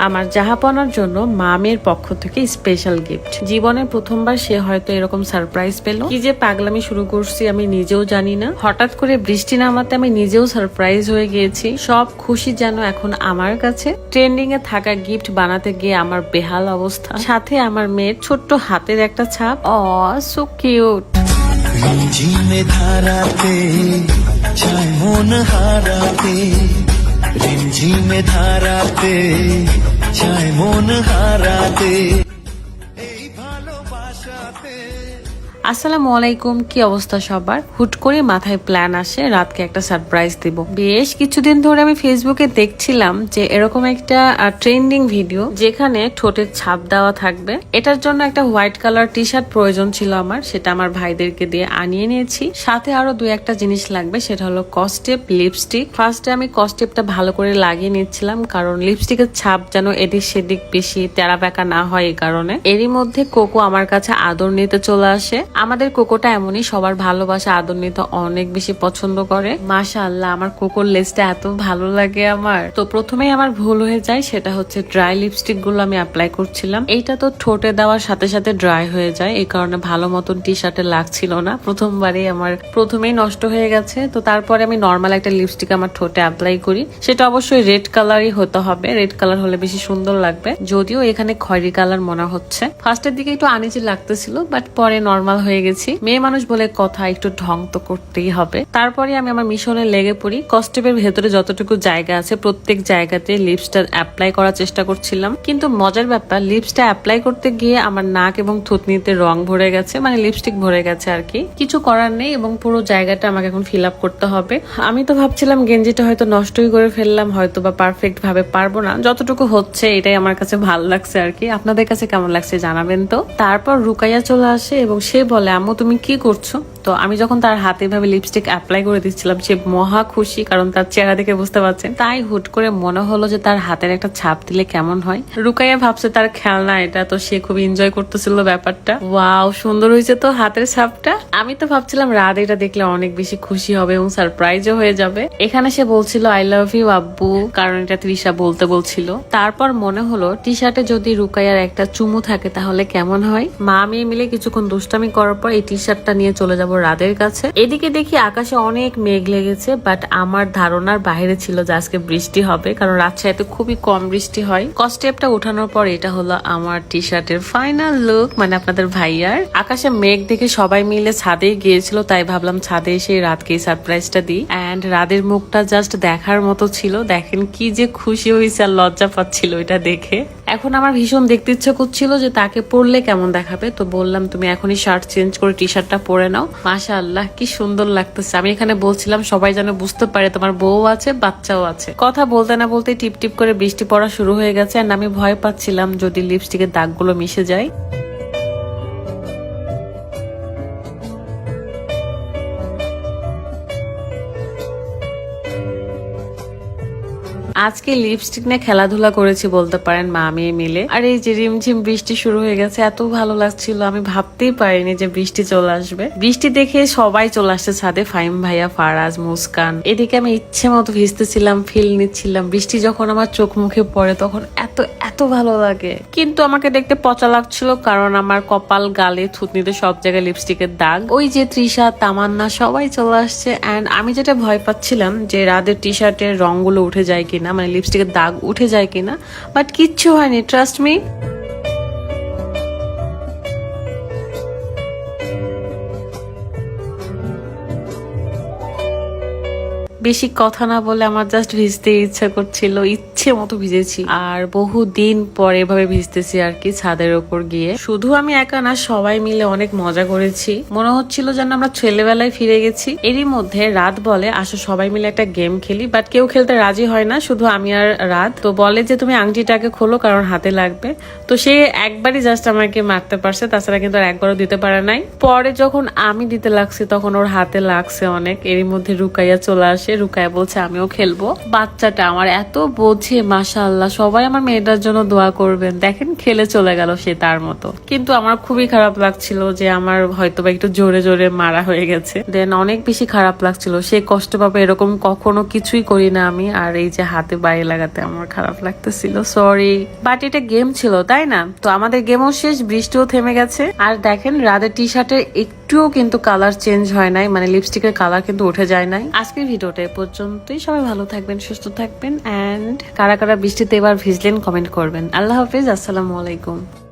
আমার জাহাপনার জন্য মামের পক্ষ থেকে স্পেশাল গিফট। জীবনের প্রথমবার সে হয়তো এরকম সারপ্রাইজ পেল। কি যে পাগলামি শুরু করছি আমি নিজেও জানি না। হঠাৎ করে বৃষ্টি নামাতে আমি নিজেও সারপ্রাইজ হয়ে গিয়েছি। সব খুশি যেন এখন আমার কাছে। ট্রেন্ডিং এ থাকা গিফট বানাতে গিয়ে আমার বেহাল অবস্থা, সাথে আমার মেয়ের ছোট্ট হাতের একটা ছাপ। So cute. ঝিমে ধারাতে চায় মন হারাতে, ঝিমে ধারাতে চায় মন হারাতে, এই ভালোবাসাতে। আসসালামু আলাইকুম, কি অবস্থা সবার? হুট করে মাথায় প্ল্যান আসে রাতকে একটা সারপ্রাইজ দিব। বেশ কিছুদিন ধরে আমি ফেসবুকে দেখছিলাম যে এরকম একটা ট্রেন্ডিং ভিডিও যেখানে ঠোঁটের ছাপ দেওয়া থাকবে। এটার জন্য একটা হোয়াইট কালার টি শার্ট প্রয়োজন ছিল আমার, সেটা আমার ভাইদেরকে দিয়ে আনিয়ে নিয়েছি। সাথে আরো দুই একটা জিনিস লাগবে, সেটা হলো কস্টেপ, লিপস্টিক। ফার্স্টে আমি কস্টেপটা ভালো করে লাগিয়ে নিচ্ছিলাম, কারণ লিপস্টিকের ছাপ যেন এদিক সেদিক বেশি তেরা বেঁকা না হয় এই কারণে। এরই মধ্যে কোকো আমার কাছে আদর নিতে চলে আসে। আমাদের কোকোটা এমনই, সবার ভালোবাসা আদর নিতে অনেক বেশি পছন্দ করে। মাশাআল্লাহ, আমার কোকোর লেজটা এত ভালো লাগে আমার। তো প্রথমেই আমার ভুল হয়ে যায়, সেটা হচ্ছে ড্রাই লিপস্টিক গুলো আমি অ্যাপ্লাই করছিলাম। এইটা তো ঠোঁটে দেওয়ার সাথে সাথে ড্রাই হয়ে যায়, এই কারণে ভালো মতন টি শার্টে লাগছিল না। প্রথমেই নষ্ট হয়ে গেছে। তো তারপরে আমি নর্মাল একটা লিপস্টিক আমার ঠোঁটে অ্যাপ্লাই করি। সেটা অবশ্যই রেড কালারই হতে হবে, রেড কালার হলে বেশি সুন্দর লাগবে। যদিও এখানে খয়েরি কালার মনে হচ্ছে। ফার্স্টের দিকে একটু আনিজি লাগতেছিল, বাট পরে নর্মাল হয়ে গেছি। মেয়ে মানুষ বলে কথা, একটু ঢং তো করতেই হবে। তারপরে আমি আমার মিশনে লেগে পড়ি। কস্টেপের ভেতরে যতটুকু জায়গা আছে প্রত্যেক জায়গাতে লিপসটা অ্যাপ্লাই করার চেষ্টা করছিলাম, কিন্তু মজার ব্যাপার লিপসটা অ্যাপ্লাই করতে গিয়ে আমার নাক এবং থুতনিতে রং ভরে গেছে, মানে লিপস্টিক ভরে গেছে আর কি। কিছু করার নেই, এবং পুরো জায়গাটা আমাকে এখন ফিল আপ করতে হবে। আমি তো ভাবছিলাম গেঞ্জিটা হয়তো নষ্টই করে ফেললাম, হয়তো বা পারফেক্ট ভাবে পারবো না। যতটুকু হচ্ছে এটাই আমার কাছে ভালো লাগছে আর কি। আপনাদের কাছে কেমন লাগছে জানাবেন তো। তারপর রুকাইয়া চলে আসে এবং সে বলে, আম্মু তুমি কি করছো? তো আমি যখন তার হাতে ভাবে লিপস্টিক অ্যাপ্লাই করে দিচ্ছিলাম, সে মহা খুশি, কারণ তার চেহারা দেখে বুঝতে পারছেন। তাই হুট করে মনে হলো যে তার হাতের একটা ছাপ দিলে কেমন হয়। রুকাইয়া ভাবছে তার খেলনা এটা, তো সে খুব এনজয় করতেছিল ব্যাপারটা। ওয়াও, সুন্দর হয়েছে তো হাতের ছাপটা। আমি তো ভাবছিলাম রাত এটা দেখলে অনেক বেশি খুশি হবে এবং সারপ্রাইজও হয়ে যাবে। এখানে সে বলছিল আই লাভ ইউ আব্বু, কারণ এটা তৃষা বলতে বলছিল। তারপর মনে হলো টি শার্টে যদি রুকাইয়ার একটা চুমু থাকে তাহলে কেমন হয়। মা মেয়ে মিলে কিছুক্ষণ দুষ্টামি করার পর এই টি শার্টটা নিয়ে চলে যাবো রাদের কাছে। এদিকে দেখি আকাশে অনেক মেঘ লেগেছে, বাট আমার ধারণার বাইরে ছিল যে আজকে বৃষ্টি হবে, কারণ রাজশাহীতে খুবই কম বৃষ্টি হয়। কস্টেপটা উঠানোর পর এটা হলো আমার টি শার্টের ফাইনাল লুক, মানে আপনাদের ভাইয়ার। আকাশে মেঘ দেখে সবাই মিলে ছাদে গিয়েছিল, তাই ভাবলাম ছাদে এসে রাতকে সারপ্রাইজটা দিই। অ্যান্ড রাদের মুখটা জাস্ট দেখার মতো ছিল। দেখেন কি যে খুশি হয়েছে আর লজ্জা পাচ্ছিল এটা দেখে। এখন আমার ভীষণ দেখতে ইচ্ছে করছিল যে তাকে পরলে কেমন দেখাবে, তো বললাম তুমি এখনই শার্ট চেঞ্জ করে টি শার্টটা পরে নাও। মাশাআল্লাহ, কি সুন্দর লাগতেছে। আমি এখানে বলছিলাম সবাই যেন বুঝতে পারে তোমার বউ আছে, বাচ্চাও আছে। কথা বলতে না বলতে টিপ টিপ করে বৃষ্টি পড়া শুরু হয়ে গেছে। আর আমি ভয় পাচ্ছিলাম যদি লিপস্টিকের দাগগুলো মিশে যায়। আজকে লিপস্টিক নিয়ে খেলাধুলা করেছি বলতে পারেন মা মেয়ে মিলে। আর এই যে রিমঝিম বৃষ্টি শুরু হয়ে গেছে, এত ভালো লাগছিল। আমি ভাবতেই পারিনি যে বৃষ্টি চলে আসবে। বৃষ্টি দেখে সবাই চলে আসছে ছাদে, ফাইম ভাইয়া, ফারাজ, মুস্কান। এদিকে আমি ইচ্ছে মতো ভিজতেছিলাম, ফিল নিচ্ছিলাম। বৃষ্টি যখন আমার চোখ মুখে পড়ে তখন এত এত ভালো লাগে। কিন্তু আমাকে দেখতে পচা লাগছিল, কারণ আমার কপাল, গালে, থুতনিতে সব জায়গায় লিপস্টিকের দাগ। ওই যে তৃষা, তামান্না সবাই চলে আসছে। অ্যান্ড আমি যেটা ভয় পাচ্ছিলাম যে রাদের টি শার্টের রংগুলো উঠে যায় কিনা, মানে লিপস্টিকের দাগ উঠে যায় কিনা, বাট কিচ্ছু হয়নি, ট্রাস্ট মি। বেশি কথা না বলে আমার জাস্ট ভিজতে ইচ্ছা করছিল, ইচ্ছে মতো ভিজেছি। আর বহু দিন পরে এভাবে ভিজতেছি আর কি, ছাদের ওপর গিয়ে। শুধু আমি একা না, সবাই মিলে অনেক মজা করেছি। মনে হচ্ছিল যেন আমরা ছেলেবেলায় ফিরে গেছি। এরই মধ্যে রাত বলে, আসো সবাই মিলে একটা গেম খেলি, বাট কেউ খেলতে রাজি হয় না, শুধু আমি আর রাত। তো বলে যে তুমি আংটিটাকে খোলো, কারণ হাতে লাগবে। তো সে একবারই জাস্ট আমাকে মারতে পারছে, তাছাড়া কিন্তু আর একবারও দিতে পারে নাই। পরে যখন আমি দিতে লাগছি তখন ওর হাতে লাগছে অনেক। এরই মধ্যে রুকাইয়া চলে আসে। রুকায় বলছে আমিও খেলবো। বাচ্চাটা আমার এত বোঝে, মাশাআল্লাহ। সবাই আমার মেয়েটার জন্য দোয়া করবেন। দেখেন খেলে চলে গেল সে তার মতো। কিন্তু আমার খুবই খারাপ লাগছিল যে আমার হয়তোবা একটু জোরে জোরে মারা হয়ে গেছে। দেন অনেক বেশি খারাপ লাগছিল, সে কষ্ট পাবে এরকম কখনো কিছুই করি না আমি। আর এই যে হাতে বাইরে লাগাতে আমার খারাপ লাগতেছিল, সরি। বাট এটা গেম ছিল তাই না? তো আমাদের গেমও শেষ, বৃষ্টিও থেমে গেছে। আর দেখেন রাদের টি শার্টের একটুও কিন্তু কালার চেঞ্জ হয় নাই, মানে লিপস্টিকের কালার কিন্তু উঠে যায় নাই। আজকের ভিডিওটা এ পর্যন্তই। সবাই ভালো থাকবেন, সুস্থ থাকবেন, এন্ড কারা কারা বৃষ্টিতে এবার ভিজলেন কমেন্ট করবেন। আল্লাহ হাফিজ, আসসালামু আলাইকুম।